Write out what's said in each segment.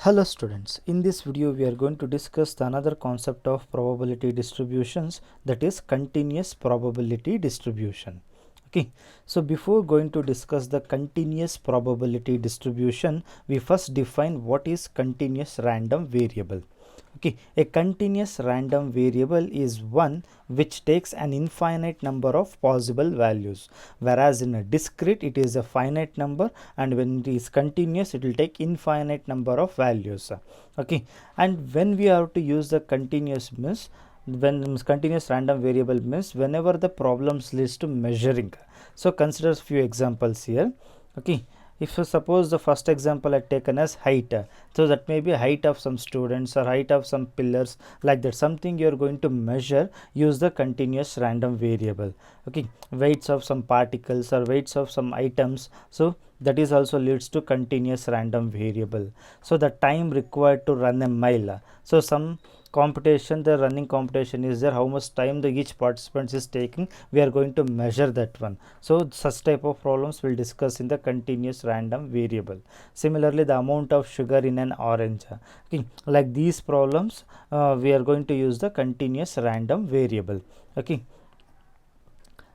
Hello students, in this video we are going to discuss the another concept of probability distributions, that is continuous probability distribution. Okay, so before going to discuss the continuous probability distribution, we first define what is continuous random variable. Okay, a continuous random variable is one which takes an infinite number of possible values, whereas in a discrete it is a finite number, and when it is continuous it will take infinite number of values. Okay, and when we have to use the continuous means, when continuous random variable means whenever the problems leads to measuring. So consider few examples here. Okay, if you suppose the first example I taken as height, so that may be height of some students or height of some pillars, like that something you are going to measure, use the continuous random variable. Okay, weights of some particles or weights of some items, so that is also leads to continuous random variable. So the time required to run a mile, so some competition, the running competition is there, how much time the each participant is taking, we are going to measure that one. So such type of problems we'll discuss in the continuous random variable. Similarly, the amount of sugar in an orange, okay, like these problems we are going to use the continuous random variable. Okay,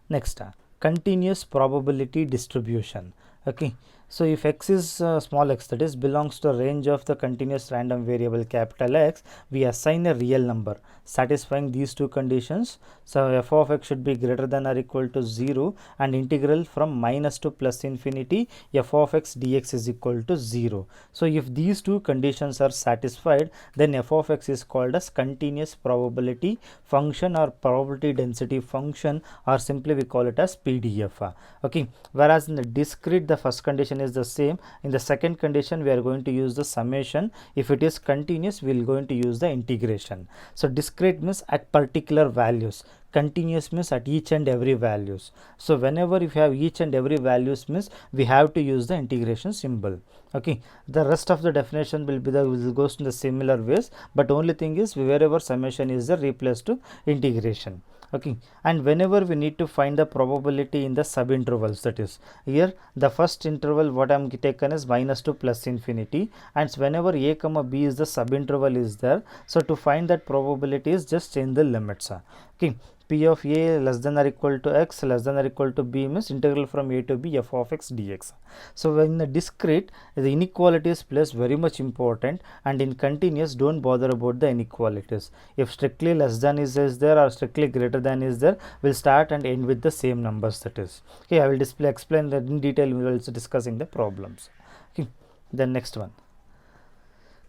next continuous probability distribution. Okay, so if x is small x, that is belongs to a range of the continuous random variable capital X, we assign a real number satisfying these two conditions. So f of x should be greater than or equal to 0, and integral from minus to plus infinity f of x dx is equal to 0. So if these two conditions are satisfied, then f of x is called as continuous probability function or probability density function, or simply we call it as PDF. Okay, whereas in the discrete the first condition is the same, in the second condition we are going to use the summation. If it is continuous, we will going to use the integration. So discrete means at particular values, continuous means at each and every values. So whenever if you have each and every values means we have to use the integration symbol. Okay, the rest of the definition will be the will goes in the similar ways, but only thing is wherever summation is the replace to integration. Okay, and whenever we need to find the probability in the sub intervals, that is here the first interval what I am taken is minus to plus infinity, and whenever a comma b is the sub interval is there, so to find that probability is just change the limits. Okay, p of a less than or equal to x less than or equal to b means integral from a to b f of x dx. So when the discrete, the inequalities plays very much important, and in continuous don't bother about the inequalities. If strictly less than is there or strictly greater than is there, we'll start and end with the same numbers, that is. Okay, I will explain that in detail. We will also discussing the problems. Okay, then next one,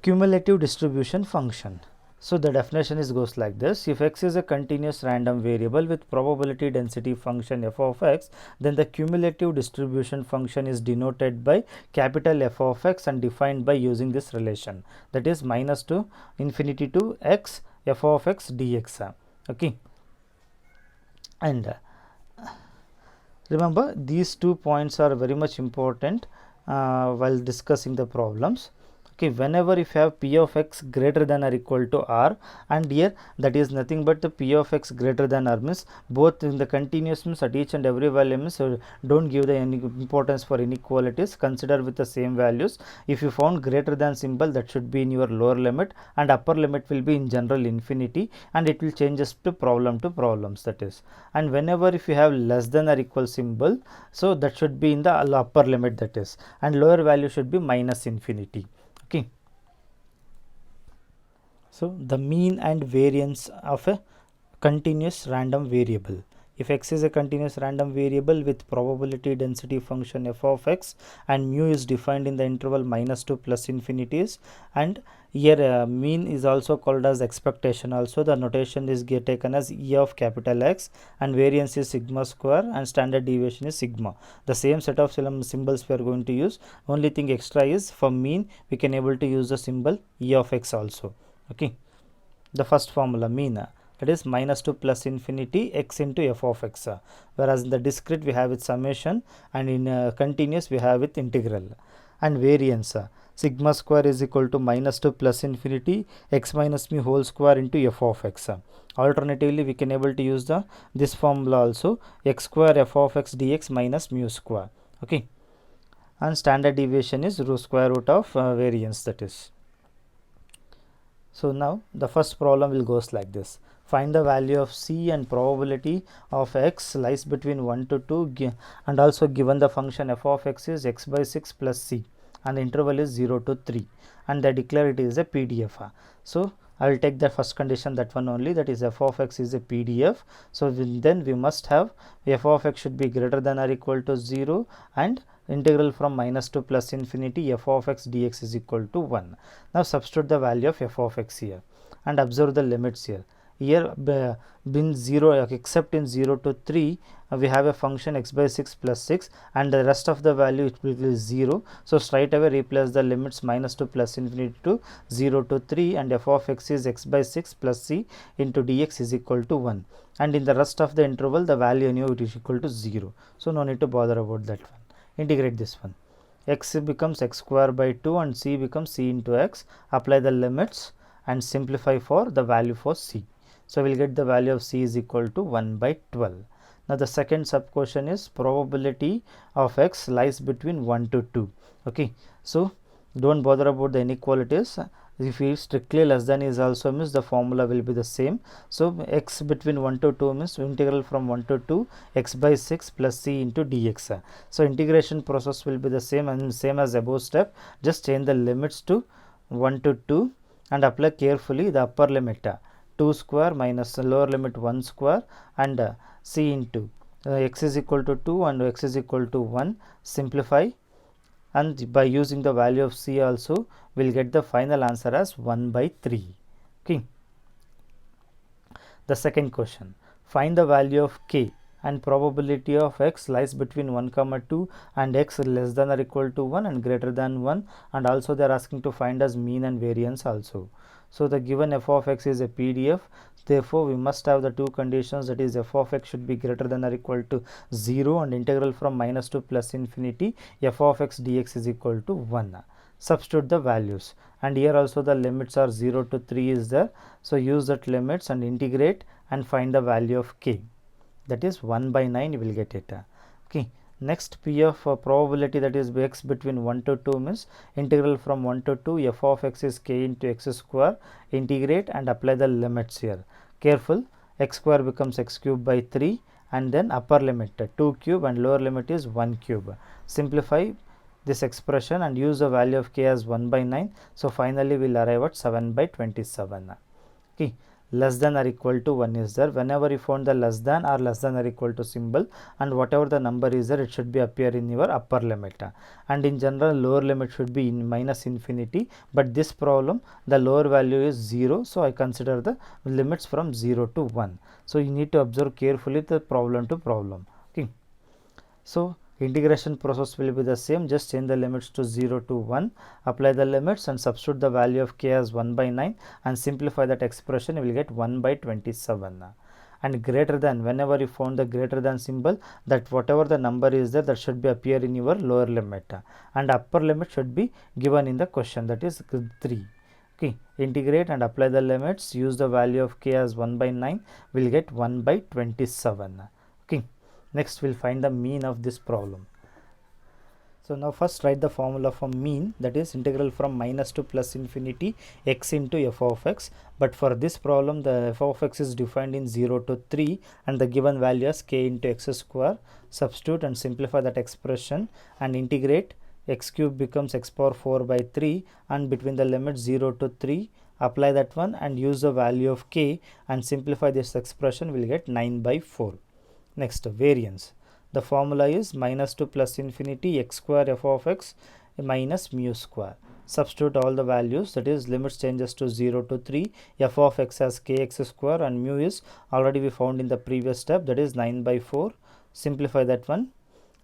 cumulative distribution function. So the definition is goes like this: if x is a continuous random variable with probability density function f of x, then the cumulative distribution function is denoted by capital F of x and defined by using this relation, that is minus to infinity to x f of x dx. Okay, and remember these 2 points are very much important while discussing the problems. Okay, whenever if you have p of x greater than or equal to r, and here that is nothing but the p of x greater than r means both in the continuous means at each and every value means, so don't give the any importance for inequalities, consider with the same values. If you found greater than symbol, that should be in your lower limit, and upper limit will be in general infinity, and it will changes to problems, that is. And whenever if you have less than or equal symbol, so that should be in the upper limit, that is, and lower value should be minus infinity. Okay, so the mean and variance of a continuous random variable. If x is a continuous random variable with probability density function f of x, and mu is defined in the interval minus to plus infinities, and here mean is also called as expectation also, the notation is taken as e of capital X, and variance is sigma square, and standard deviation is sigma. The same set of symbols we are going to use, only thing extra is for mean we can able to use the symbol e of x also. Okay, the first formula mean, that is minus to plus infinity x into f of x, whereas in the discrete we have with summation, and in continuous we have with integral. And variance, sigma square is equal to minus to plus infinity x minus mu whole square into f of x. Alternatively, we can able to use the this formula also, x square f of x dx minus mu square. Okay, and standard deviation is square root of variance, that is. So now the first problem will goes like this. Find the value of c and probability of x lies between 1 to 2 and also given the function f of x is x by 6 plus c and the interval is 0 to 3 and they declare it is a PDF. So I will take the first condition, that one only, that is f of x is a PDF. So then we must have f of x should be greater than or equal to 0 and integral from minus to plus infinity f of x dx is equal to 1. Now substitute the value of f of x here and observe the limits here. Here bin 0 except in 0 to 3 we have a function x by 6 plus 6 and the rest of the value it will be 0. So straight away replace the limits minus to plus infinity to 0 to 3 and f of x is x by 6 plus c into dx is equal to 1 and in the rest of the interval the value anyway it is equal to 0. So no need to bother about that one. Integrate this one. X becomes x square by 2 and c becomes c into x. Apply the limits and simplify for the value for c. So we will get the value of c is equal to 1 by 12. Now the second sub question is probability of x lies between 1 to 2. Okay, so don't bother about the inequalities. If it is strictly less than is also means the formula will be the same. So x between 1 to 2 means integral from 1 to 2 x by 6 plus c into dx. So integration process will be the same and same as above step. Just change the limits to 1 to 2 and apply carefully the upper limit 2 square minus the lower limit 1 square and c into x is equal to 2 and x is equal to 1. Simplify and by using the value of c also we will get the final answer as 1 by 3. Okay. The second question, find the value of k and probability of x lies between 1 comma 2 and x less than or equal to 1 and greater than 1 and also they are asking to find as mean and variance also. So the given f of x is a PDF, therefore we must have the two conditions, that is f of x should be greater than or equal to 0 and integral from minus to plus infinity f of x dx is equal to 1. Substitute the values and here also the limits are 0 to 3 is there. So use that limits and integrate and find the value of k, that is 1 by 9 you will get it. Okay. Next p of probability, that is x between 1 to 2 means integral from 1 to 2 f of x is k into x square. Integrate and apply the limits here. Careful, x square becomes x cube by 3 and then upper limit 2 cube and lower limit is 1 cube. Simplify this expression and use the value of k as 1 by 9. So finally we will arrive at 7 by 27. Okay. Less than or equal to 1 is there. Whenever you found the less than or equal to symbol and whatever the number is there, it should be appear in your upper limit. And in general lower limit should be in minus infinity, but this problem the lower value is 0, so I consider the limits from 0 to 1. So you need to observe carefully the problem to problem. Okay. So integration process will be the same, just change the limits to 0 to 1, apply the limits and substitute the value of k as 1 by 9 and simplify that expression, you will get 1 by 27. And greater than, whenever you found the greater than symbol, that whatever the number is there, that should be appear in your lower limit and upper limit should be given in the question, that is 3. Okay. Integrate and apply the limits, use the value of k as 1 by 9, we will get 1 by 27. Okay. Next we will find the mean of this problem. So now first write the formula for mean, that is integral from minus to plus infinity x into f of x, but for this problem the f of x is defined in 0 to 3 and the given value is k into x square. Substitute and simplify that expression and integrate. X cube becomes x power 4 by 3 and between the limits 0 to 3 apply that one and use the value of k and simplify this expression, we will get 9 by 4. Next, variance. The formula is minus to plus infinity x square f of x minus mu square. Substitute all the values, that is limits changes to 0 to 3, f of x as kx square and mu is already we found in the previous step, that is 9 by 4. Simplify that one.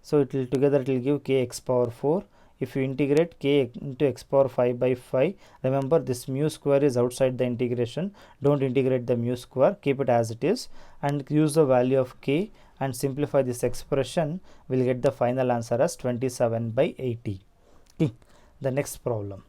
So it will together it will give k x power 4. If you integrate k into x power 5 by 5, remember this mu square is outside the integration, don't integrate the mu square, keep it as it is and use the value of k and simplify this expression, we will get the final answer as 27 by 80. Okay. The next problem.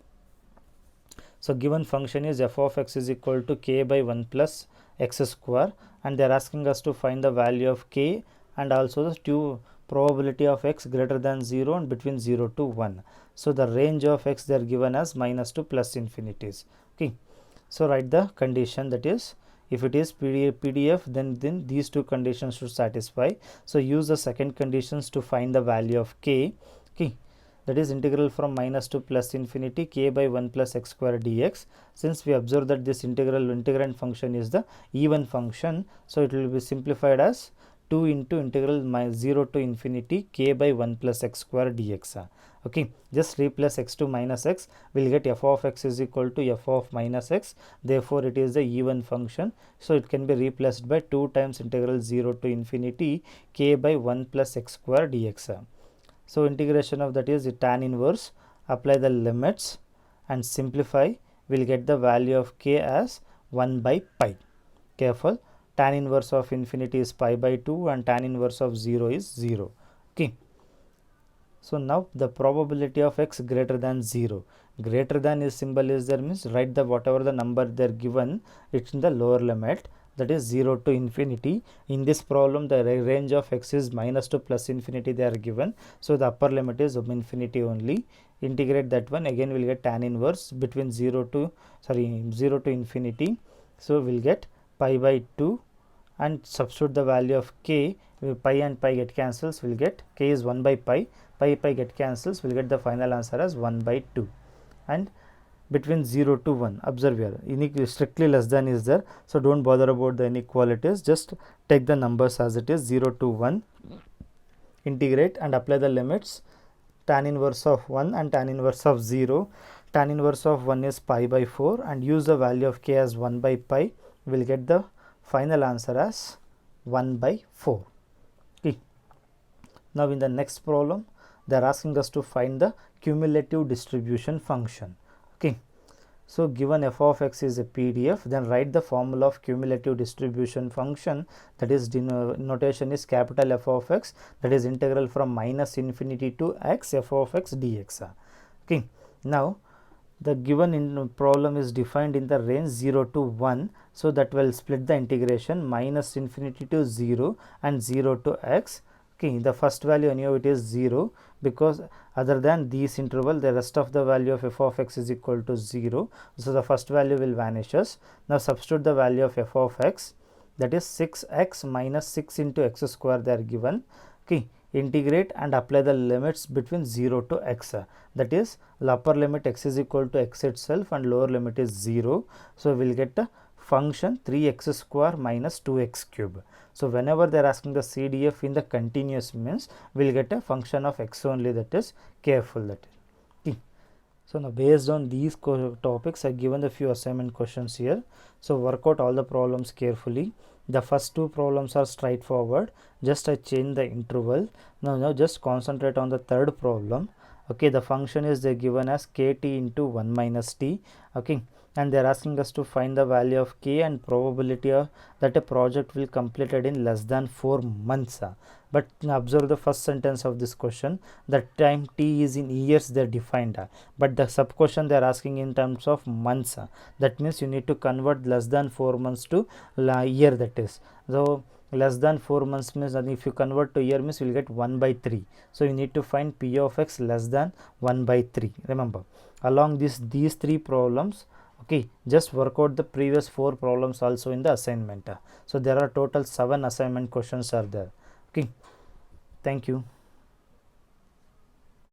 So given function is f of x is equal to k by 1 plus x square and they are asking us to find the value of k and also the two probability of x greater than 0 and between 0 to 1. So the range of x they are given as minus to plus infinities. Okay. So write the condition, that is if it is PDF, then these two conditions should satisfy. So use the second conditions to find the value of k. Okay, that is integral from minus to plus infinity k by 1 plus x square dx. Since we observe that this integrand function is the even function, so it will be simplified as 2 into integral 0 to infinity k by 1 plus x square dx. Okay, just replace x to minus x, will get f of x is equal to f of minus x, therefore it is the even function, so it can be replaced by 2 times integral 0 to infinity k by 1 plus x square dx. So integration of that is the tan inverse, apply the limits and simplify, will get the value of k as 1 by pi. Careful, tan inverse of infinity is pi by 2 and tan inverse of 0 is 0. Okay. So now the probability of x greater than 0, greater than is symbol is there, means write the whatever the number they are given, it's in the lower limit, that is 0 to infinity. In this problem the range of x is minus to plus infinity they are given, so the upper limit is infinity only. Integrate that one, again we'll get tan inverse between 0 to infinity, so we'll get pi by 2 and substitute the value of k, pi and pi get cancels, will get k is 1 by pi, pi get cancels, will get the final answer as 1 by 2. And between 0 to 1, observe here strictly less than is there, so don't bother about the inequalities, just take the numbers as it is 0 to 1, integrate and apply the limits, tan inverse of 1 and tan inverse of 0. Tan inverse of 1 is pi by 4 and use the value of k as 1 by pi, will get the final answer as 1 by 4. Okay. Now in the next problem they are asking us to find the cumulative distribution function. Okay, so given f of x is a PDF, then write the formula of cumulative distribution function, that is notation is capital F of x, that is integral from minus infinity to x f of x dx. Okay, now the given problem is defined in the range 0 to 1, so that will split the integration minus infinity to 0 and 0 to x. Okay, the first value anyhow it is 0, because other than these interval the rest of the value of f of x is equal to 0, so the first value will vanishes. Now substitute the value of f of x, that is 6x minus 6 into x square they are given. Okay, integrate and apply the limits between 0 to x, that is the upper limit x is equal to x itself and lower limit is 0, so we will get the function 3x square minus 2x cube. So whenever they are asking the CDF in the continuous, means we will get a function of x only, that is careful that is. So now based on these topics I have given a few assignment questions here, so work out all the problems carefully. The first two problems are straightforward, just I change the interval. Now just concentrate on the third problem. Okay, the function is they given as kt into 1 minus t. Okay, and they are asking us to find the value of k and probability of that a project will completed in less than 4 months. But observe the first sentence of this question, the time t is in years they are defined, but the sub question they are asking in terms of months. That means you need to convert less than 4 months to year, that is. So less than 4 months means, and if you convert to year means you will get 1 by 3. So you need to find p of x less than 1 by 3. Remember, along these three problems, okay, just work out the previous 4 problems also in the assignment. So there are total 7 assignment questions are there. Okay, thank you.